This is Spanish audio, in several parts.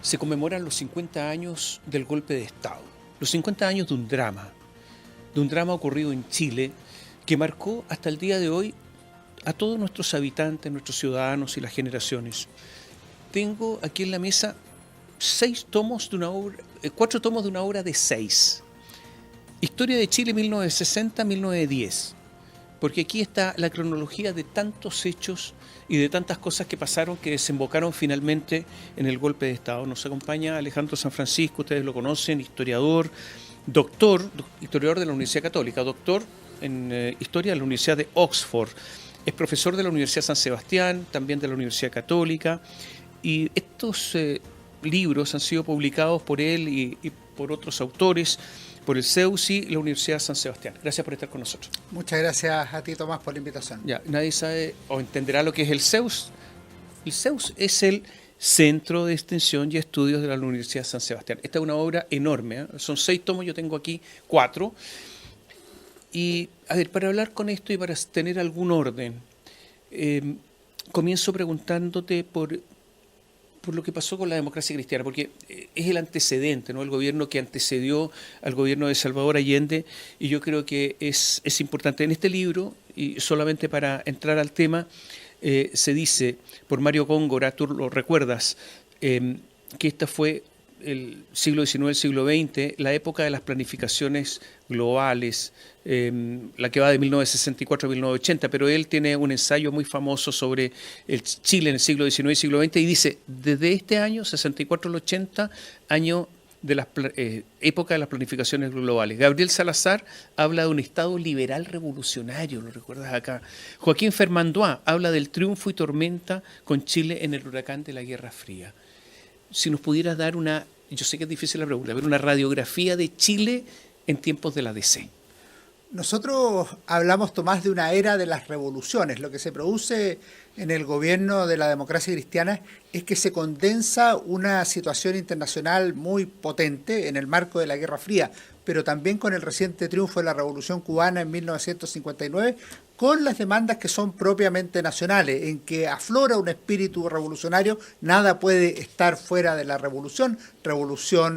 se conmemoran los 50 años del golpe de Estado, los 50 años de un drama ocurrido en Chile que marcó hasta el día de hoy a todos nuestros habitantes, nuestros ciudadanos y las generaciones. Tengo aquí en la mesa 6 tomos de una obra, 4 tomos de una obra de 6. Historia de Chile 1960-1910. Porque aquí está la cronología de tantos hechos y de tantas cosas que pasaron que desembocaron finalmente en el golpe de Estado. Nos acompaña Alejandro San Francisco, ustedes lo conocen, historiador, historiador de la Universidad Católica, doctor en Historia de la Universidad de Oxford, es profesor de la Universidad San Sebastián, también de la Universidad Católica, y estos libros han sido publicados por él y por otros autores, por el CEUS y la Universidad San Sebastián. Gracias por estar con nosotros. Muchas gracias a ti, Tomás, por la invitación. Ya, nadie sabe o entenderá lo que es el CEUS. El CEUS es el Centro de Extensión y Estudios de la Universidad San Sebastián. Esta es una obra enorme, ¿eh? Son 6 tomos, yo tengo aquí 4. Y, a ver, para hablar con esto y para tener algún orden, comienzo preguntándote por lo que pasó con la democracia cristiana, porque es el antecedente, ¿no? El gobierno que antecedió al gobierno de Salvador Allende, y yo creo que es importante. En este libro, y solamente para entrar al tema, se dice por Mario Góngora, tú lo recuerdas, que esta fue el siglo XIX, el siglo XX, la época de las planificaciones globales, la que va de 1964 a 1980, pero él tiene un ensayo muy famoso sobre el Chile en el siglo XIX y siglo XX y dice, desde este año, 64 al 80, año de la época de las planificaciones globales. Gabriel Salazar habla de un Estado liberal revolucionario, ¿lo recuerdas acá? Joaquín Fermandois habla del triunfo y tormenta con Chile en el huracán de la Guerra Fría. Si nos pudieras dar una, yo sé que es difícil la pregunta, pero una radiografía de Chile en tiempos de la DC. Nosotros hablamos, Tomás, de una era de las revoluciones. Lo que se produce en el gobierno de la democracia cristiana es que se condensa una situación internacional muy potente en el marco de la Guerra Fría, pero también con el reciente triunfo de la Revolución Cubana en 1959, con las demandas que son propiamente nacionales, en que aflora un espíritu revolucionario. Nada puede estar fuera de la revolución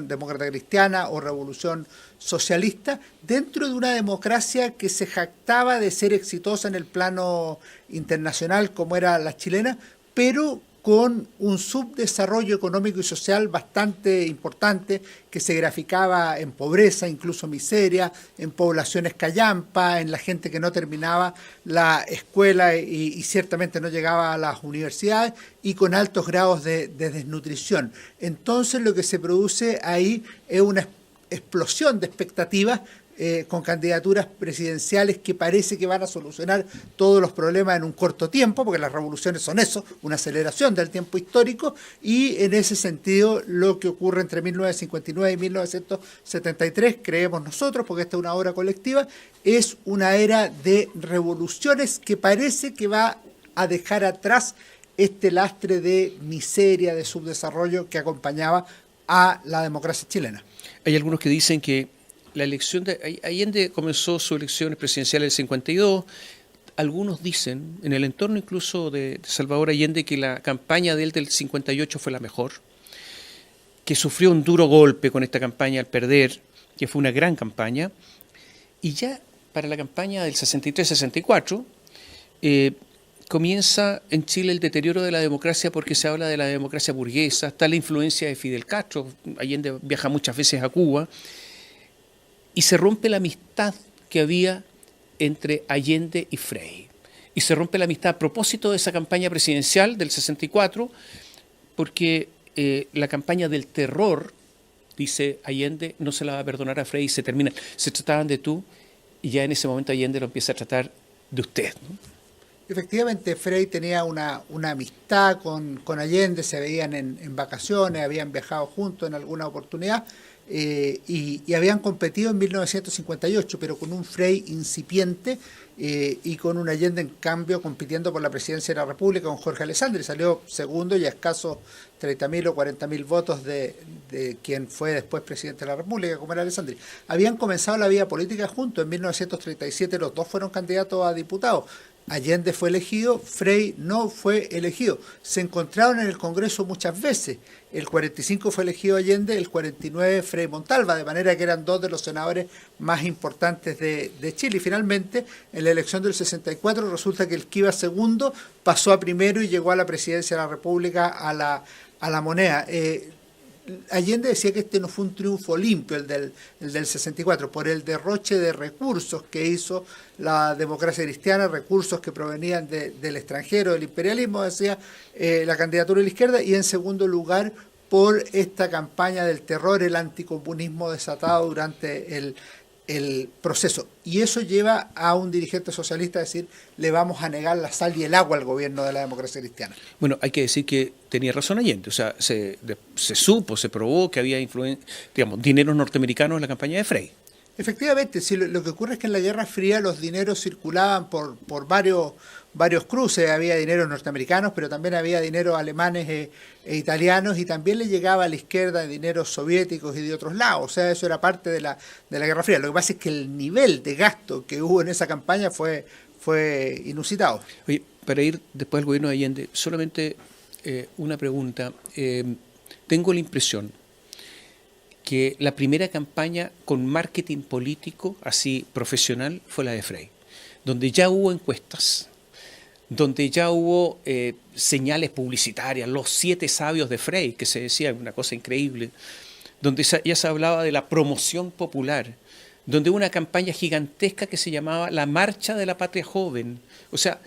demócrata cristiana o revolución socialista, dentro de una democracia que se jactaba de ser exitosa en el plano internacional como era la chilena, pero con un subdesarrollo económico y social bastante importante que se graficaba en pobreza, incluso miseria, en poblaciones callampa, en la gente que no terminaba la escuela y ciertamente no llegaba a las universidades, y con altos grados de desnutrición. Entonces lo que se produce ahí es una explosión de expectativas con candidaturas presidenciales que parece que van a solucionar todos los problemas en un corto tiempo, porque las revoluciones son eso, una aceleración del tiempo histórico, y en ese sentido lo que ocurre entre 1959 y 1973, creemos nosotros, porque esta es una obra colectiva, es una era de revoluciones que parece que va a dejar atrás este lastre de miseria, de subdesarrollo que acompañaba a la democracia chilena. Hay algunos que dicen que la elección de Allende comenzó su elección presidencial en el 52. Algunos dicen, en el entorno incluso de Salvador Allende, que la campaña de él del 58 fue la mejor, que sufrió un duro golpe con esta campaña al perder, que fue una gran campaña, y ya para la campaña del 63-64 comienza en Chile el deterioro de la democracia, porque se habla de la democracia burguesa, está la influencia de Fidel Castro, Allende viaja muchas veces a Cuba, y se rompe la amistad que había entre Allende y Frei. Y se rompe la amistad a propósito de esa campaña presidencial del 64, porque la campaña del terror, dice Allende, no se la va a perdonar a Frei y se termina. Se trataban de tú, y ya en ese momento Allende lo empieza a tratar de usted, ¿no? Efectivamente, Frei tenía una amistad con Allende, se veían en vacaciones, habían viajado juntos en alguna oportunidad, y habían competido en 1958, pero con un Frei incipiente y con un Allende, en cambio, compitiendo por la presidencia de la República con Jorge Alessandri. Salió segundo y a escasos 30.000 o 40.000 votos de quien fue después presidente de la República, como era Alessandri. Habían comenzado la vida política juntos. En 1937 los dos fueron candidatos a diputados. Allende fue elegido, Frei no fue elegido. Se encontraron en el Congreso muchas veces. El 45 fue elegido Allende, el 49 Frei Montalva, de manera que eran dos de los senadores más importantes de Chile. Y finalmente, en la elección del 64, resulta que el que iba segundo pasó a primero y llegó a la presidencia de la República a la Moneda. Allende decía que este no fue un triunfo limpio, el del 64, por el derroche de recursos que hizo la democracia cristiana, recursos que provenían del extranjero, del imperialismo, decía la candidatura de la izquierda, y en segundo lugar por esta campaña del terror, el anticomunismo desatado durante el proceso. Y eso lleva a un dirigente socialista a decir, le vamos a negar la sal y el agua al gobierno de la democracia cristiana. Bueno, hay que decir que tenía razón Allende, o sea, se supo, se probó que había dineros norteamericanos en la campaña de Frei. Efectivamente, sí, lo que ocurre es que en la Guerra Fría los dineros circulaban por varios cruces, había dineros norteamericanos, pero también había dineros alemanes e italianos, y también le llegaba a la izquierda dineros soviéticos y de otros lados, o sea, eso era parte de la Guerra Fría. Lo que pasa es que el nivel de gasto que hubo en esa campaña fue inusitado. Oye, para ir después al gobierno de Allende, solamente una pregunta. Tengo la impresión que la primera campaña con marketing político, así profesional, fue la de Frei, donde ya hubo encuestas, donde ya hubo señales publicitarias, los 7 sabios de Frei, que se decía una cosa increíble, donde ya se hablaba de la promoción popular, donde hubo una campaña gigantesca que se llamaba la Marcha de la Patria Joven, o sea,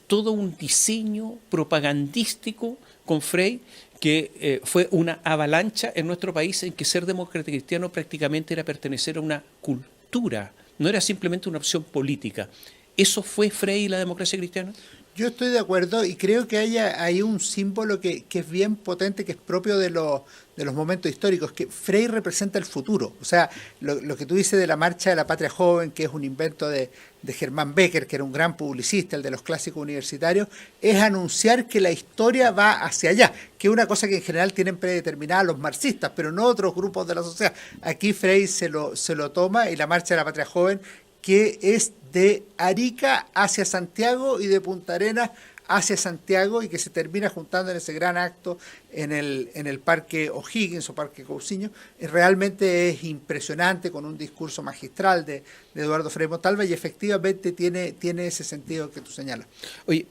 todo un diseño propagandístico con Frei, que fue una avalancha en nuestro país en que ser demócrata cristiano prácticamente era pertenecer a una cultura, no era simplemente una opción política. ¿Eso fue Frei y la democracia cristiana? Yo estoy de acuerdo y creo que hay un símbolo que es bien potente, que es propio de los momentos históricos, que Frei representa el futuro. O sea, lo que tú dices de la Marcha de la Patria Joven, que es un invento de Germán Becker, que era un gran publicista, el de los clásicos universitarios, es anunciar que la historia va hacia allá, que es una cosa que en general tienen predeterminada los marxistas, pero no otros grupos de la sociedad. Aquí Frei se lo toma, y la Marcha de la Patria Joven, que es de Arica hacia Santiago y de Punta Arenas hacia Santiago, y que se termina juntando en ese gran acto en el Parque O'Higgins o Parque Cousiño. Realmente es impresionante, con un discurso magistral de Eduardo Frei Montalva, y efectivamente tiene ese sentido que tú señalas. Oye,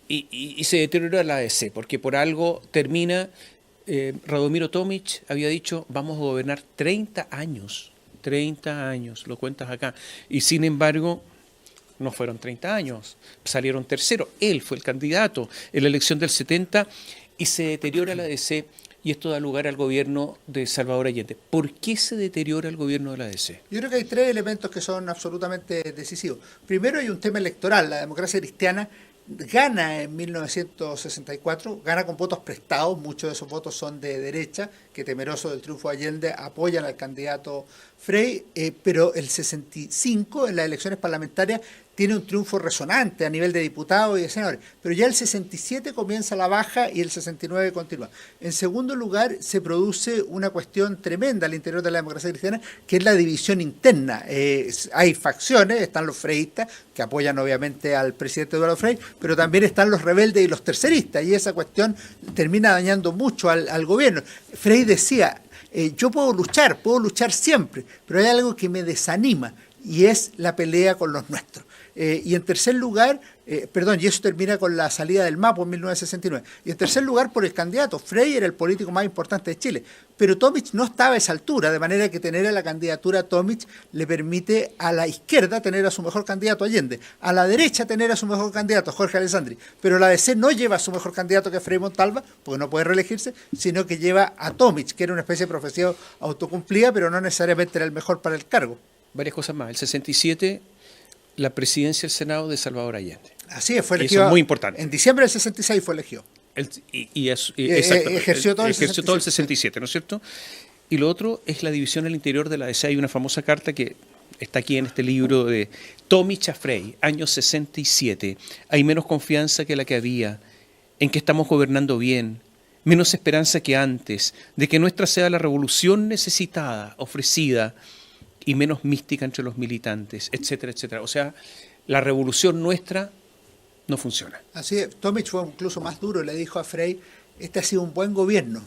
y se deteriora la ADC, porque por algo termina, Radomiro Tomic había dicho, vamos a gobernar 30 años, lo cuentas acá, y sin embargo no fueron 30 años, salieron tercero, él fue el candidato en la elección del 70, y se deteriora la ADC, y esto da lugar al gobierno de Salvador Allende. ¿Por qué se deteriora el gobierno de la ADC? Yo creo que hay 3 elementos que son absolutamente decisivos. Primero, hay un tema electoral. La democracia cristiana gana en 1964, gana con votos prestados, muchos de esos votos son de derecha, que temeroso del triunfo de Allende apoyan al candidato Frei, pero el 65 en las elecciones parlamentarias tiene un triunfo resonante a nivel de diputados y de senadores, pero ya el 67 comienza la baja y el 69 continúa. En segundo lugar, se produce una cuestión tremenda al interior de la democracia cristiana, que es la división interna. Hay facciones, están los freístas, que apoyan obviamente al presidente Eduardo Frei, pero también están los rebeldes y los terceristas, y esa cuestión termina dañando mucho al gobierno. Frei decía, yo puedo luchar siempre, pero hay algo que me desanima, y es la pelea con los nuestros. Y en tercer lugar, y eso termina con la salida del MAPO en 1969. Y en tercer lugar, por el candidato. Frei era el político más importante de Chile, pero Tomic no estaba a esa altura, de manera que tener a la candidatura Tomic le permite a la izquierda tener a su mejor candidato Allende, a la derecha tener a su mejor candidato Jorge Alessandri, pero la DC no lleva a su mejor candidato, que es Frei Montalva, porque no puede reelegirse, sino que lleva a Tomic, que era una especie de profecía autocumplida, pero no necesariamente era el mejor para el cargo. Varias cosas más. El 67, la presidencia del Senado de Salvador Allende. Así es, fue elegido. Eso es muy importante. En diciembre del 66 fue elegido. Ejerció todo el 67, ¿no es cierto? Y lo otro es la división al interior de la ADC. Hay una famosa carta que está aquí en este libro de Tomic a Frei, año 67. Hay menos confianza que la que había, en que estamos gobernando bien, menos esperanza que antes, de que nuestra sea la revolución necesitada, ofrecida, y menos mística entre los militantes, etcétera, etcétera. O sea, la revolución nuestra no funciona. Así es, Tomic fue incluso más duro, le dijo a Frei, este ha sido un buen gobierno,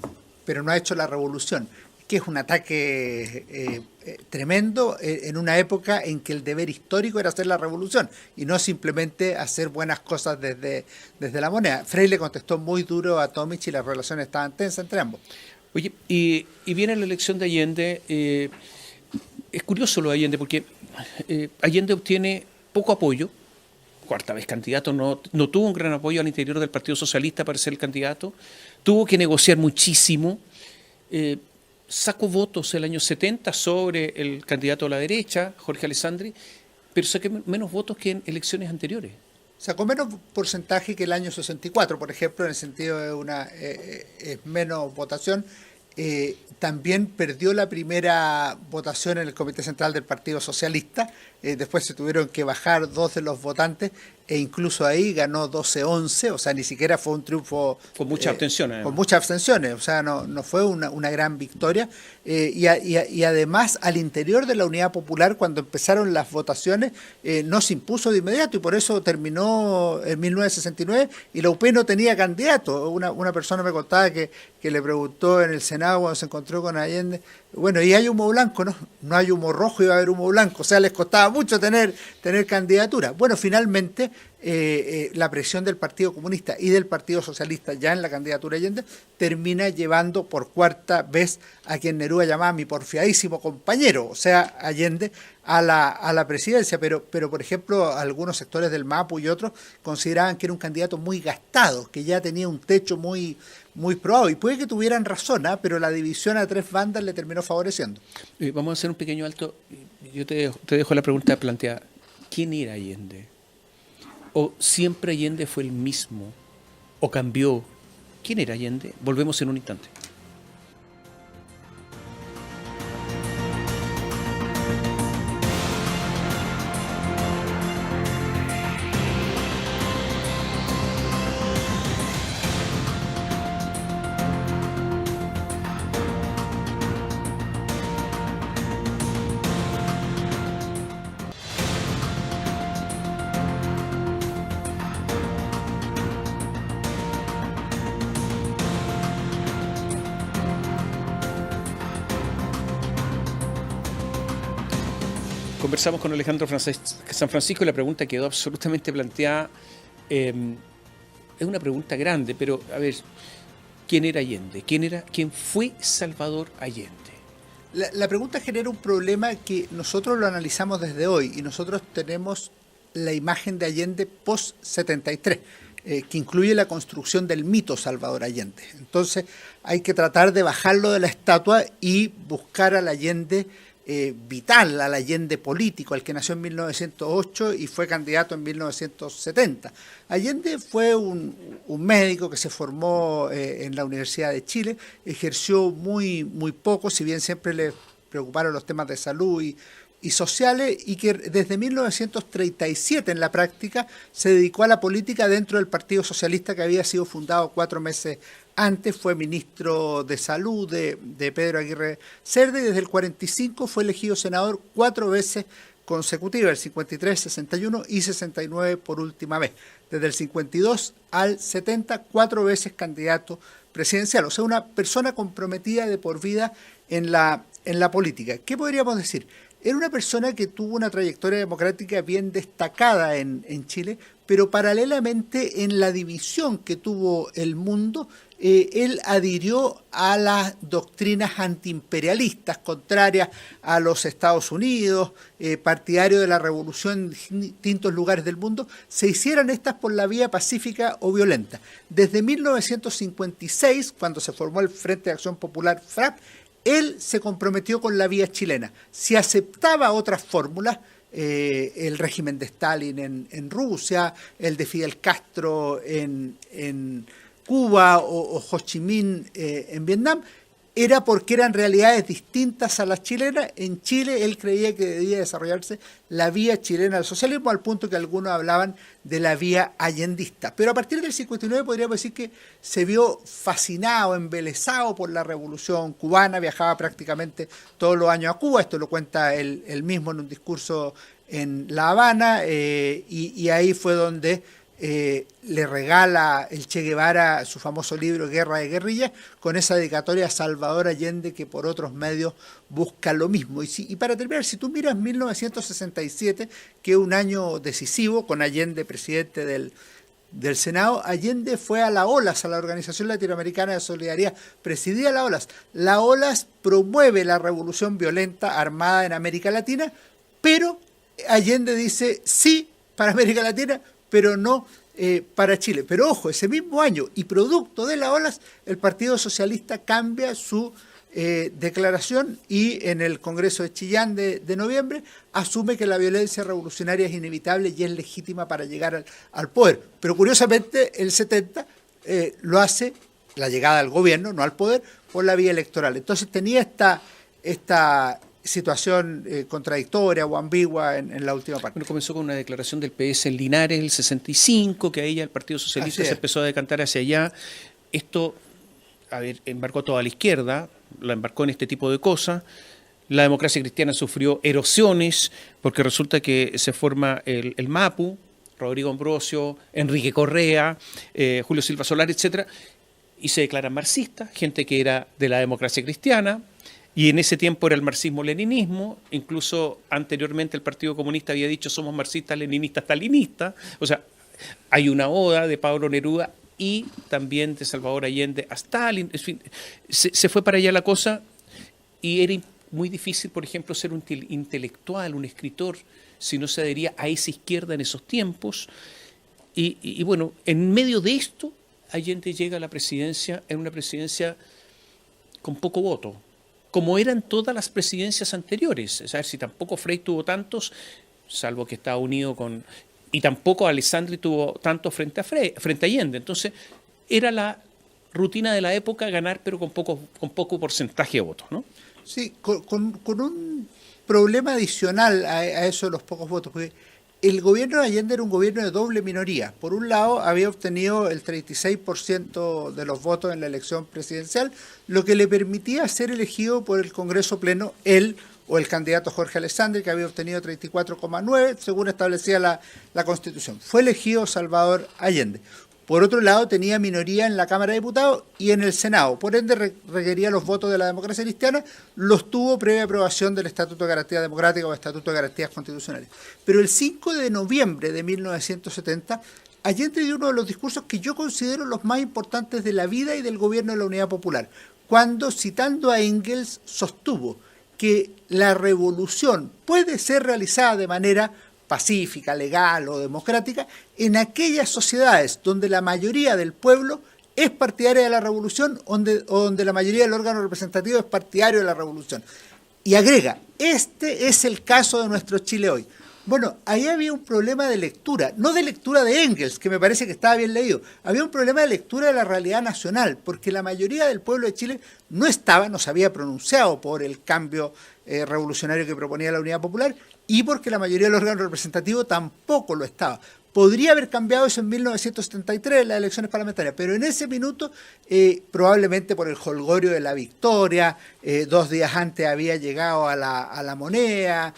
pero no ha hecho la revolución, que es un ataque tremendo en una época en que el deber histórico era hacer la revolución y no simplemente hacer buenas cosas desde la moneda. Frei le contestó muy duro a Tomic y las relaciones estaban tensas entre ambos. Oye, y viene la elección de Allende. Es curioso lo de Allende porque Allende obtiene poco apoyo, cuarta vez candidato, no tuvo un gran apoyo al interior del Partido Socialista para ser el candidato, tuvo que negociar muchísimo, sacó votos el año 70 sobre el candidato a la derecha, Jorge Alessandri, pero sacó menos votos que en elecciones anteriores. Sacó menos porcentaje que el año 64, por ejemplo, en el sentido de menos votación. También perdió la primera votación en el Comité Central del Partido Socialista, después se tuvieron que bajar 2 de los votantes e incluso ahí ganó 12-11, o sea, ni siquiera fue un triunfo... Con muchas abstenciones. Con muchas abstenciones, o sea, no fue una gran victoria. Y además, al interior de la Unidad Popular, cuando empezaron las votaciones, no se impuso de inmediato y por eso terminó en 1969 y la UP no tenía candidato. Una persona me contaba que le preguntó en el Senado cuando se encontró con Allende, bueno, ¿y hay humo blanco? No hay humo rojo y va a haber humo blanco, o sea, les costaba mucho tener candidatura. Bueno, finalmente la presión del Partido Comunista y del Partido Socialista ya en la candidatura Allende termina llevando por cuarta vez a quien Neruda llamaba mi porfiadísimo compañero, o sea, Allende, a la presidencia, pero por ejemplo algunos sectores del MAPU y otros consideraban que era un candidato muy gastado, que ya tenía un techo muy probado, y puede que tuvieran razón, pero la división a 3 bandas le terminó favoreciendo. Vamos a hacer un pequeño alto. Yo te dejo la pregunta planteada. ¿Quién era Allende? ¿O siempre Allende fue el mismo? ¿O cambió? ¿Quién era Allende? Volvemos en un instante. Conversamos con Alejandro San Francisco y la pregunta quedó absolutamente planteada. Es una pregunta grande, pero a ver, ¿quién era Allende? ¿Quién fue Salvador Allende? La pregunta genera un problema que nosotros lo analizamos desde hoy y nosotros tenemos la imagen de Allende post-73, que incluye la construcción del mito Salvador Allende. Entonces hay que tratar de bajarlo de la estatua y buscar al Allende vital, al Allende político, al que nació en 1908 y fue candidato en 1970. Allende fue un médico que se formó en la Universidad de Chile, ejerció muy poco, si bien siempre le preocuparon los temas de salud y sociales, y que desde 1937 en la práctica se dedicó a la política dentro del Partido Socialista, que había sido fundado 4 meses antes. Fue ministro de Salud de Pedro Aguirre Cerda y desde el 45 fue elegido senador 4 veces consecutivas, el 53, 61 y 69 por última vez. Desde el 52 al 70, 4 veces candidato presidencial. O sea, una persona comprometida de por vida en la política. ¿Qué podríamos decir? Era una persona que tuvo una trayectoria democrática bien destacada en Chile, pero paralelamente en la división que tuvo el mundo, él adhirió a las doctrinas antiimperialistas contrarias a los Estados Unidos, partidario de la revolución en distintos lugares del mundo, se hicieran estas por la vía pacífica o violenta. Desde 1956, cuando se formó el Frente de Acción Popular, FRAP, él se comprometió con la vía chilena. Si aceptaba otras fórmulas, el régimen de Stalin en Rusia, el de Fidel Castro en Cuba o Ho Chi Minh en Vietnam, era porque eran realidades distintas a las chilenas. En Chile él creía que debía desarrollarse la vía chilena del socialismo, al punto que algunos hablaban de la vía allendista. Pero a partir del 59 podríamos decir que se vio fascinado, embelesado por la revolución cubana, viajaba prácticamente todos los años a Cuba, esto lo cuenta él mismo en un discurso en La Habana, y ahí fue donde le regala el Che Guevara su famoso libro Guerra de Guerrillas, con esa dedicatoria a Salvador Allende, que por otros medios busca lo mismo. Y para terminar, si tú miras 1967, que es un año decisivo, con Allende presidente del Senado, Allende fue a la OLAS, a la Organización Latinoamericana de Solidaridad, presidía la OLAS. La OLAS promueve la revolución violenta armada en América Latina, pero Allende dice sí para América Latina, pero no para Chile. Pero ojo, ese mismo año, y producto de la OLAS, el Partido Socialista cambia su declaración y en el Congreso de Chillán de noviembre asume que la violencia revolucionaria es inevitable y es legítima para llegar al poder. Pero curiosamente el 70 lo hace, la llegada al gobierno, no al poder, por la vía electoral. Entonces tenía esta situación contradictoria o ambigua en la última parte. Bueno, comenzó con una declaración del PS en Linares el 65, que ahí ya el Partido Socialista se empezó a decantar hacia allá. Esto, embarcó toda la izquierda, la embarcó en este tipo de cosas. La democracia cristiana sufrió erosiones, porque resulta que se forma el MAPU, Rodrigo Ambrosio, Enrique Correa, Julio Silva Solar, etcétera, y se declaran marxistas, gente que era de la democracia cristiana. Y en ese tiempo era el marxismo-leninismo, incluso anteriormente el Partido Comunista había dicho somos marxistas, leninistas, stalinistas. O sea, hay una oda de Pablo Neruda y también de Salvador Allende a Stalin. En fin, se fue para allá la cosa y era muy difícil, por ejemplo, ser un intelectual, un escritor, si no se adhería a esa izquierda en esos tiempos. Y bueno, en medio de esto, Allende llega a la presidencia, en una presidencia con poco voto, como eran todas las presidencias anteriores. Es decir, si tampoco Frei tuvo tantos, salvo que estaba unido con... Y tampoco Alessandri tuvo tantos frente a Allende. Entonces, era la rutina de la época ganar, pero con poco porcentaje de votos, ¿no? Sí, con un problema adicional a eso de los pocos votos, porque el gobierno de Allende era un gobierno de doble minoría. Por un lado, había obtenido el 36% de los votos en la elección presidencial, lo que le permitía ser elegido por el Congreso Pleno él o el candidato Jorge Alessandri, que había obtenido 34,9%, según establecía la Constitución. Fue elegido Salvador Allende. Por otro lado, tenía minoría en la Cámara de Diputados y en el Senado. Por ende, requería los votos de la democracia cristiana, los tuvo previa aprobación del Estatuto de Garantía Democrática o Estatuto de Garantías Constitucionales. Pero el 5 de noviembre de 1970, Allende dio uno de los discursos que yo considero los más importantes de la vida y del gobierno de la Unidad Popular, cuando, citando a Engels, sostuvo que la revolución puede ser realizada de manera pacífica, legal o democrática, en aquellas sociedades donde la mayoría del pueblo es partidaria de la revolución o donde la mayoría del órgano representativo es partidario de la revolución. Y agrega, este es el caso de nuestro Chile hoy. Bueno, ahí había un problema de lectura, no de lectura de Engels, que me parece que estaba bien leído, había un problema de lectura de la realidad nacional, porque la mayoría del pueblo de Chile no se había pronunciado por el cambio revolucionario que proponía la Unidad Popular, y porque la mayoría del órgano representativo tampoco lo estaba. Podría haber cambiado eso en 1973, en las elecciones parlamentarias, pero en ese minuto, probablemente por el jolgorio de la victoria, 2 días antes había llegado a la moneda,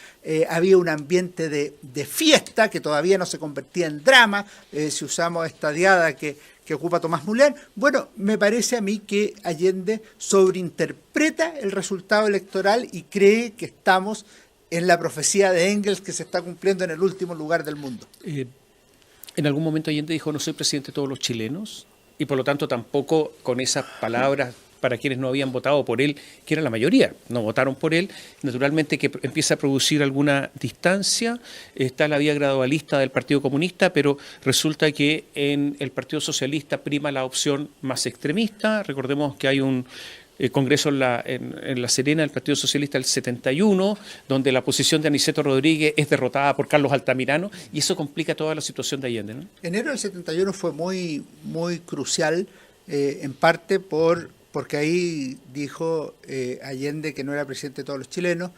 había un ambiente de fiesta que todavía no se convertía en drama, si usamos esta diada que ocupa Tomás Mulián. Bueno, me parece a mí que Allende sobreinterpreta el resultado electoral y cree que estamos en la profecía de Engels que se está cumpliendo en el último lugar del mundo. En algún momento Allende dijo, no soy presidente de todos los chilenos, y por lo tanto tampoco con esas palabras para quienes no habían votado por él, que era la mayoría, no votaron por él, naturalmente que empieza a producir alguna distancia. Está la vía gradualista del Partido Comunista, pero resulta que en el Partido Socialista prima la opción más extremista. Recordemos que hay un congreso en La Serena del Partido Socialista del 71, donde la posición de Aniceto Rodríguez es derrotada por Carlos Altamirano, y eso complica toda la situación de Allende, ¿no? Enero del 71 fue muy, muy crucial, en parte porque ahí dijo Allende que no era presidente de todos los chilenos,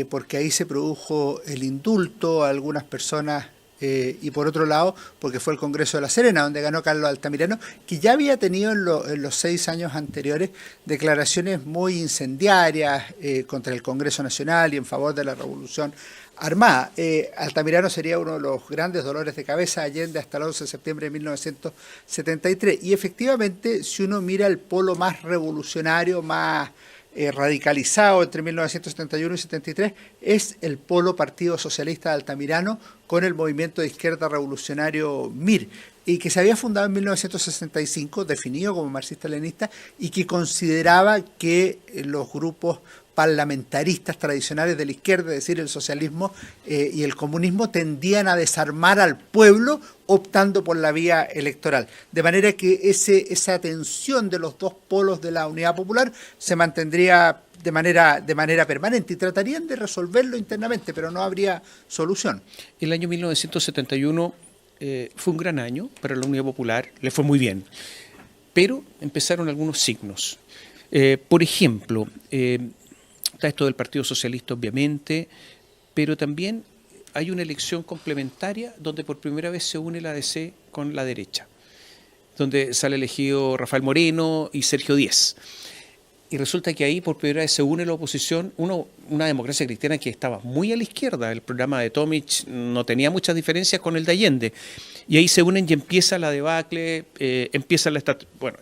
porque ahí se produjo el indulto a algunas personas y por otro lado, porque fue el Congreso de La Serena, donde ganó Carlos Altamirano, que ya había tenido en los 6 años anteriores declaraciones muy incendiarias contra el Congreso Nacional y en favor de la Revolución Armada. Altamirano sería uno de los grandes dolores de cabeza de Allende hasta el 11 de septiembre de 1973. Y efectivamente, si uno mira el polo más revolucionario, más radicalizado entre 1971 y 73, es el polo Partido Socialista de Altamirano con el movimiento de izquierda revolucionario MIR, y que se había fundado en 1965, definido como marxista-leninista, y que consideraba que los grupos parlamentaristas tradicionales de la izquierda, es decir, el socialismo y el comunismo, tendían a desarmar al pueblo optando por la vía electoral. De manera que esa tensión de los dos polos de la Unidad Popular se mantendría de manera permanente y tratarían de resolverlo internamente, pero no habría solución. El año 1971 fue un gran año para la Unidad Popular, le fue muy bien, pero empezaron algunos signos. Por ejemplo, está esto del Partido Socialista, obviamente, pero también hay una elección complementaria donde por primera vez se une la ADC con la derecha, donde sale elegido Rafael Moreno y Sergio Díez. Y resulta que ahí por primera vez se une la oposición, una democracia cristiana que estaba muy a la izquierda. El programa de Tomic no tenía muchas diferencias con el de Allende. Y ahí se unen y empieza la debacle,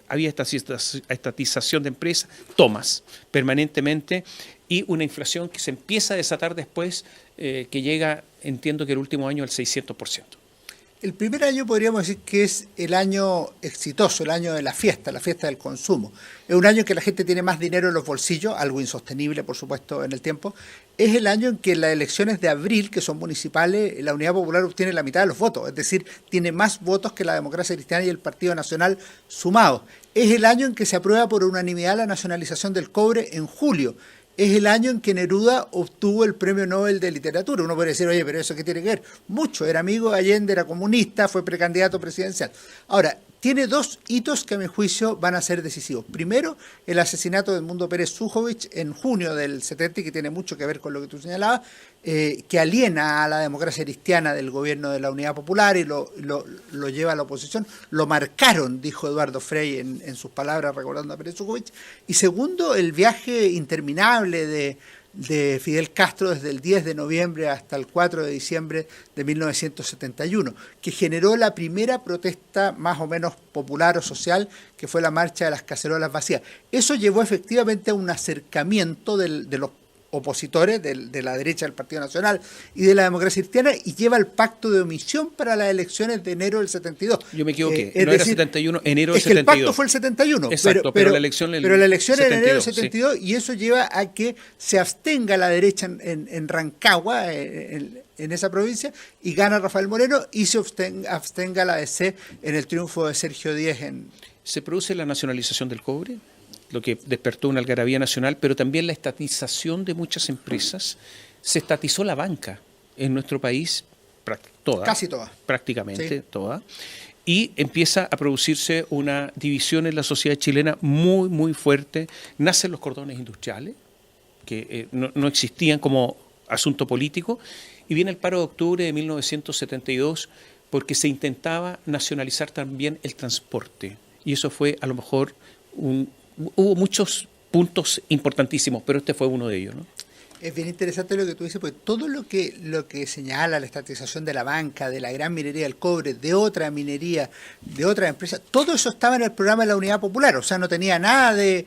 había estatización de empresas, tomas permanentemente, y una inflación que se empieza a desatar después, que llega, entiendo que el último año al 600%. El primer año podríamos decir que es el año exitoso, el año de la fiesta del consumo. Es un año en que la gente tiene más dinero en los bolsillos, algo insostenible, por supuesto, en el tiempo. Es el año en que en las elecciones de abril, que son municipales, la Unidad Popular obtiene la mitad de los votos, es decir, tiene más votos que la Democracia Cristiana y el Partido Nacional sumados. Es el año en que se aprueba por unanimidad la nacionalización del cobre en julio. Es el año en que Neruda obtuvo el Premio Nobel de Literatura. Uno puede decir, oye, pero ¿eso qué tiene que ver? Mucho, era amigo de Allende, era comunista, fue precandidato presidencial. Ahora, tiene dos hitos que a mi juicio van a ser decisivos. Primero, el asesinato de Edmundo Pérez Sujovic en junio del 70, que tiene mucho que ver con lo que tú señalabas, que aliena a la democracia cristiana del gobierno de la Unidad Popular y lo lleva a la oposición. Lo marcaron, dijo Eduardo Frei en sus palabras recordando a Pérez Sujovic. Y segundo, el viaje interminable de Fidel Castro desde el 10 de noviembre hasta el 4 de diciembre de 1971, que generó la primera protesta más o menos popular o social, que fue la marcha de las cacerolas vacías. Eso llevó efectivamente a un acercamiento de los opositores de la derecha del Partido Nacional y de la democracia cristiana, y lleva al pacto de omisión para las elecciones de enero del 72. Yo me equivoqué, no era 71, enero del 72. Es que el pacto fue el 71. Exacto, pero la elección es en enero del 72, sí. Y eso lleva a que se abstenga la derecha en Rancagua, en esa provincia, y gana Rafael Moreno, y se abstenga la ADC en el triunfo de Sergio Díez. Se produce la nacionalización del cobre, lo que despertó una algarabía nacional, pero también la estatización de muchas empresas. Se estatizó la banca en nuestro país, toda. Casi toda. Prácticamente sí. Toda. Y empieza a producirse una división en la sociedad chilena muy, muy fuerte. Nacen los cordones industriales, que no existían como asunto político, y viene el paro de octubre de 1972, porque se intentaba nacionalizar también el transporte. Y eso fue, a lo mejor, hubo muchos puntos importantísimos, pero este fue uno de ellos, ¿no? Es bien interesante lo que tú dices, porque todo lo que señala la estatización de la banca, de la gran minería del cobre, de otra minería, de otras empresas, todo eso estaba en el programa de la Unidad Popular. O sea, no tenía nada de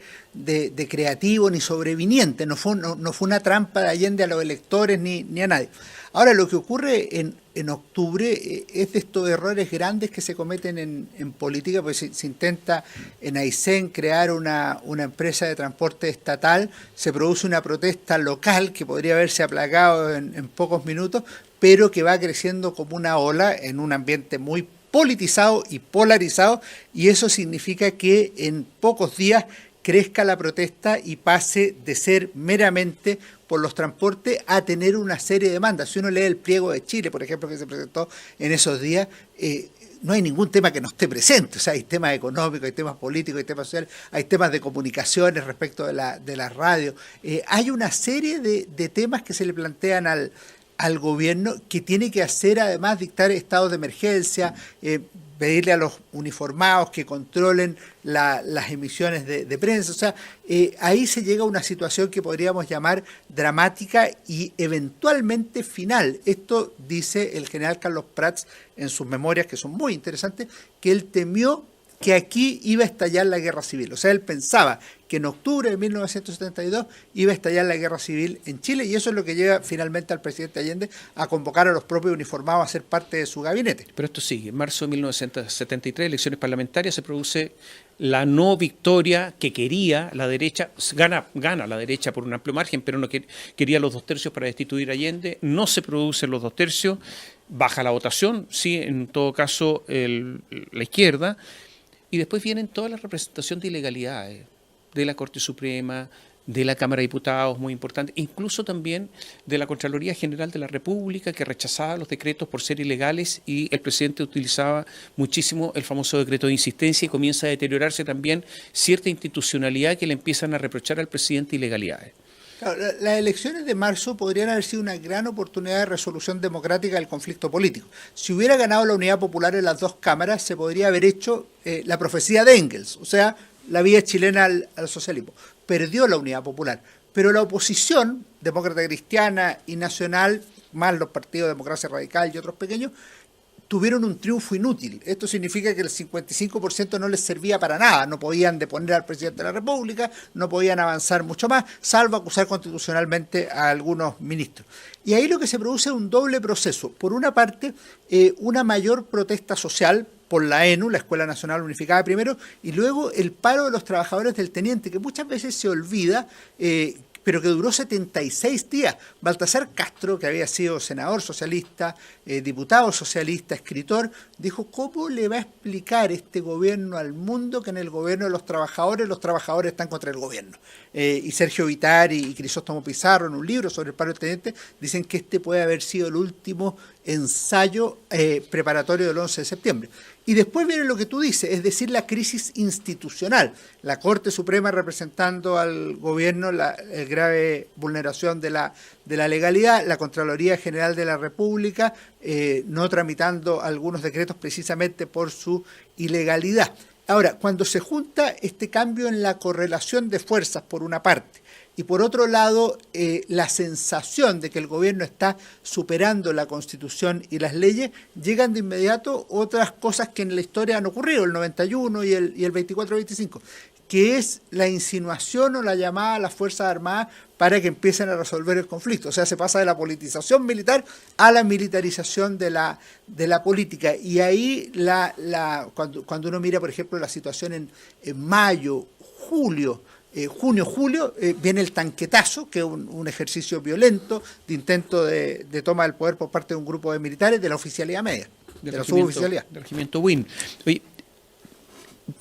creativo ni sobreviniente, no fue una trampa de Allende a los electores ni a nadie. Ahora, lo que ocurre en octubre es de estos errores grandes que se cometen en política, pues se intenta en Aysén crear una empresa de transporte estatal, se produce una protesta local que podría haberse aplacado en pocos minutos, pero que va creciendo como una ola en un ambiente muy politizado y polarizado, y eso significa que en pocos días crezca la protesta y pase de ser meramente por los transportes a tener una serie de demandas. Si uno lee el pliego de Chile, por ejemplo, que se presentó en esos días, no hay ningún tema que no esté presente. O sea, hay temas económicos, hay temas políticos, hay temas sociales, hay temas de comunicaciones respecto de la radio. Hay una serie de temas que se le plantean al gobierno, que tiene que hacer además dictar estados de emergencia, pedirle a los uniformados que controlen las emisiones de prensa. O sea, ahí se llega a una situación que podríamos llamar dramática y eventualmente final. Esto dice el general Carlos Prats en sus memorias, que son muy interesantes, que él temió que aquí iba a estallar la guerra civil. O sea, él pensaba que en octubre de 1972 iba a estallar la guerra civil en Chile, y eso es lo que lleva finalmente al presidente Allende a convocar a los propios uniformados a ser parte de su gabinete. Pero esto sigue. En marzo de 1973, elecciones parlamentarias, se produce la no victoria que quería la derecha. Gana la derecha por un amplio margen, pero no quería los 2/3 para destituir a Allende. No se producen los 2/3, baja la votación, sí, en todo caso la izquierda. Y después vienen toda la representación de ilegalidades de la Corte Suprema, de la Cámara de Diputados, muy importante, incluso también de la Contraloría General de la República, que rechazaba los decretos por ser ilegales, y el presidente utilizaba muchísimo el famoso decreto de insistencia, y comienza a deteriorarse también cierta institucionalidad que le empiezan a reprochar al presidente ilegalidades. Claro, las elecciones de marzo podrían haber sido una gran oportunidad de resolución democrática del conflicto político. Si hubiera ganado la Unidad Popular en las dos cámaras, se podría haber hecho la profecía de Engels, o sea, la vía chilena al socialismo. Perdió la Unidad Popular, pero la oposición, demócrata cristiana y nacional, más los partidos de Democracia Radical y otros pequeños, tuvieron un triunfo inútil. Esto significa que el 55% no les servía para nada. No podían deponer al presidente de la República, no podían avanzar mucho más, salvo acusar constitucionalmente a algunos ministros. Y ahí lo que se produce es un doble proceso. Por una parte, una mayor protesta social por la ENU, la Escuela Nacional Unificada primero, y luego el paro de los trabajadores del teniente, que muchas veces se olvida, pero que duró 76 días. Baltasar Castro, que había sido senador socialista, diputado socialista, escritor, dijo: ¿cómo le va a explicar este gobierno al mundo que en el gobierno de los trabajadores están contra el gobierno? Y Sergio Vitari y Crisóstomo Pizarro, en un libro sobre el paro del teniente, dicen que este puede haber sido el último ensayo preparatorio del 11 de septiembre. Y después viene lo que tú dices, es decir, la crisis institucional. La Corte Suprema representando al gobierno la grave vulneración de la legalidad, la Contraloría General de la República no tramitando algunos decretos precisamente por su ilegalidad. Ahora, cuando se junta este cambio en la correlación de fuerzas por una parte, y por otro lado, la sensación de que el gobierno está superando la Constitución y las leyes, llegan de inmediato otras cosas que en la historia han ocurrido, el 91 y el 24-25, que es la insinuación o la llamada a las Fuerzas Armadas para que empiecen a resolver el conflicto. O sea, se pasa de la politización militar a la militarización de la política. Y ahí, cuando uno mira, por ejemplo, la situación en mayo, julio, junio-julio, viene el tanquetazo, que es un ejercicio violento de intento de toma del poder por parte de un grupo de militares de la oficialidad media, de la suboficialidad. Del regimiento Win. Oye,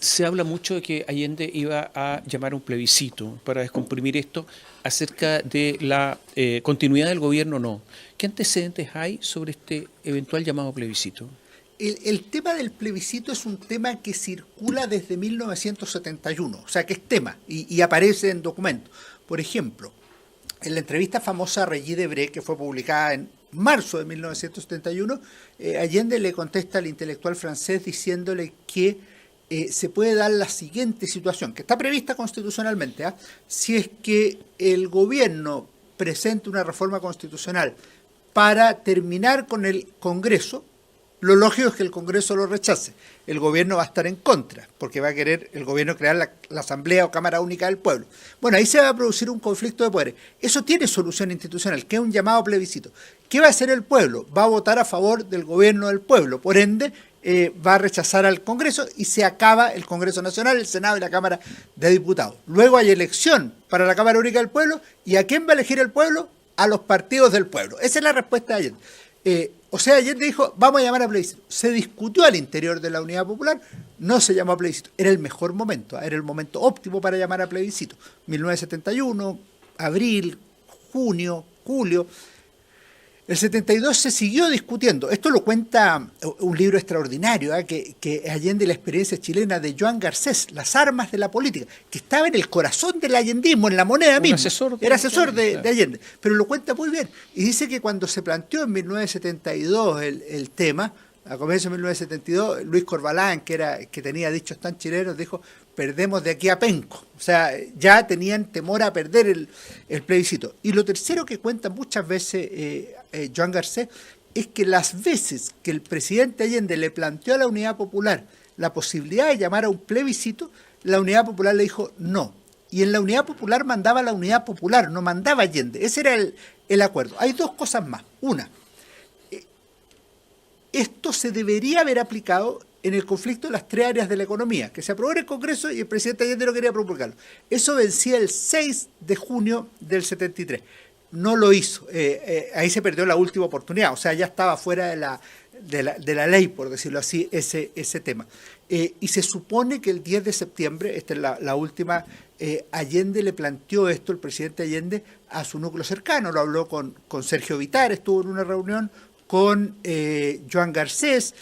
se habla mucho de que Allende iba a llamar a un plebiscito para descomprimir esto acerca de la continuidad del gobierno. No. ¿Qué antecedentes hay sobre este eventual llamado plebiscito? El tema del plebiscito es un tema que circula desde 1971, o sea que es tema y aparece en documentos. Por ejemplo, en la entrevista famosa a Regis Debray, que fue publicada en marzo de 1971, Allende le contesta al intelectual francés diciéndole que se puede dar la siguiente situación, que está prevista constitucionalmente, si es que el gobierno presenta una reforma constitucional para terminar con el Congreso. Lo lógico es que el Congreso lo rechace. El gobierno va a estar en contra, porque va a querer el gobierno crear la Asamblea o Cámara Única del Pueblo. Bueno, ahí se va a producir un conflicto de poderes. Eso tiene solución institucional, que es un llamado plebiscito. ¿Qué va a hacer el pueblo? Va a votar a favor del gobierno del pueblo. Por ende, va a rechazar al Congreso y se acaba el Congreso Nacional, el Senado y la Cámara de Diputados. Luego hay elección para la Cámara Única del Pueblo. ¿Y a quién va a elegir el pueblo? A los partidos del pueblo. Esa es la respuesta de Allende. O sea, Allende dijo: vamos a llamar a plebiscito. Se discutió al interior de la Unidad Popular, no se llamó a plebiscito. Era el mejor momento, era el momento óptimo para llamar a plebiscito. 1971, abril, junio, julio. El 72 se siguió discutiendo. Esto lo cuenta un libro extraordinario, que Allende y la experiencia chilena, de Joan Garcés, Las armas de la política, que estaba en el corazón del allendismo, en la moneda misma. Era asesor de Allende, pero lo cuenta muy bien. Y dice que cuando se planteó en 1972 el tema, a comienzos de 1972, Luis Corbalán, que tenía dichos tan chilenos, dijo: perdemos de aquí a penco. O sea, ya tenían temor a perder el plebiscito. Y lo tercero que cuenta muchas veces Joan Garcés es que las veces que el presidente Allende le planteó a la Unidad Popular la posibilidad de llamar a un plebiscito, la Unidad Popular le dijo no. Y en la Unidad Popular mandaba la Unidad Popular, no mandaba Allende. Ese era el acuerdo. Hay dos cosas más. Una, esto se debería haber aplicado en el conflicto de las tres áreas de la economía, que se aprobó en el Congreso y el presidente Allende no quería promulgarlo. Eso vencía el 6 de junio del 73. No lo hizo. Ahí se perdió la última oportunidad. O sea, ya estaba fuera de la ley, por decirlo así, ese tema. Y se supone que el 10 de septiembre, esta es la última, Allende le planteó esto, el presidente Allende, a su núcleo cercano. Lo habló con Sergio Vittar, estuvo en una reunión con Joan Garcés,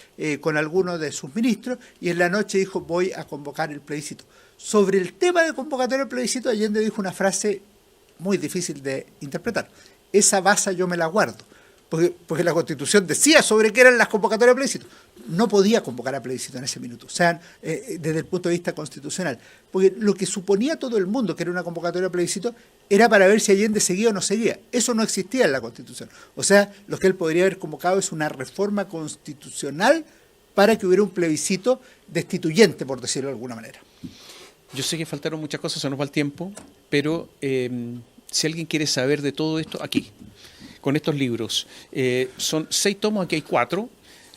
con algunos de sus ministros, y en la noche dijo: voy a convocar el plebiscito. Sobre el tema de convocatoria del plebiscito, Allende dijo una frase muy difícil de interpretar: esa baza yo me la guardo, porque la Constitución decía sobre qué eran las convocatorias de plebiscito. No podía convocar a plebiscito en ese minuto, o sea, desde el punto de vista constitucional, porque lo que suponía todo el mundo que era una convocatoria de plebiscito era para ver si Allende seguía o no seguía. Eso no existía en la Constitución. O sea, lo que él podría haber convocado es una reforma constitucional para que hubiera un plebiscito destituyente, por decirlo de alguna manera. Yo sé que faltaron muchas cosas, se nos va el tiempo, pero si alguien quiere saber de todo esto, aquí, con estos libros. Son 6 tomos, aquí hay 4.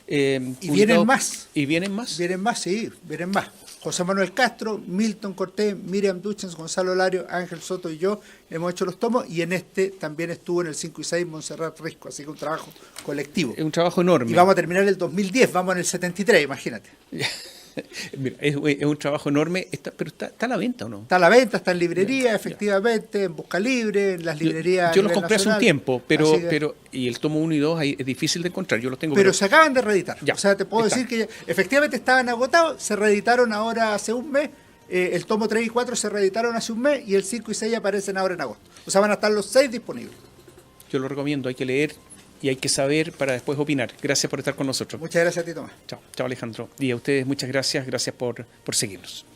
Y vienen más. ¿Y vienen más? Vienen más, sí, vienen más. José Manuel Castro, Milton Cortés, Miriam Duchens, Gonzalo Lario, Ángel Soto y yo hemos hecho los tomos, y en este también estuvo en el 5 y 6 Montserrat Risco, así que un trabajo colectivo. Es un trabajo enorme. Y vamos a terminar el 2010, vamos en el 73, imagínate. Mira, es un trabajo enorme, pero está a la venta, ¿o no? Está a la venta, está en librería, efectivamente, en Busca Libre, en las librerías. Yo los compré hace un tiempo, pero y el tomo 1 y 2 es difícil de encontrar, yo los tengo. Pero se acaban de reeditar. Ya, o sea, te puedo decir que efectivamente estaban agotados, se reeditaron ahora hace un mes. El tomo 3 y 4 se reeditaron hace un mes y el 5 y 6 aparecen ahora en agosto. O sea, van a estar los 6 disponibles. Yo lo recomiendo, hay que leer y hay que saber para después opinar. Gracias por estar con nosotros. Muchas gracias a ti, Tomás. Chao, chao Alejandro. Y a ustedes muchas gracias por seguirnos.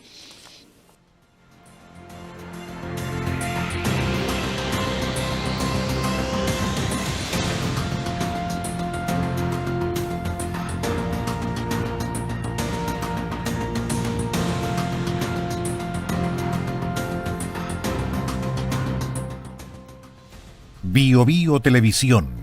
Bio Bio Televisión